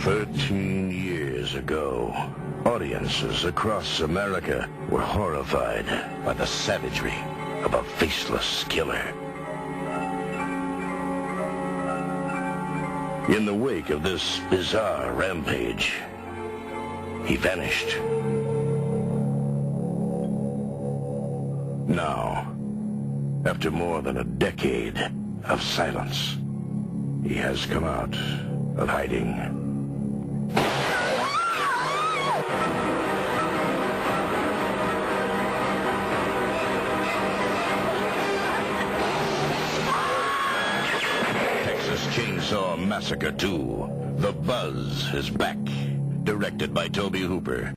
13 years ago, audiences across America were horrified by the savagery of a faceless killer. In the wake of this bizarre rampage, he vanished. Now, after more than a decade of silence, he has come out of hiding. Texas Chainsaw Massacre 2. The Buzz is back. Directed by Toby Hooper.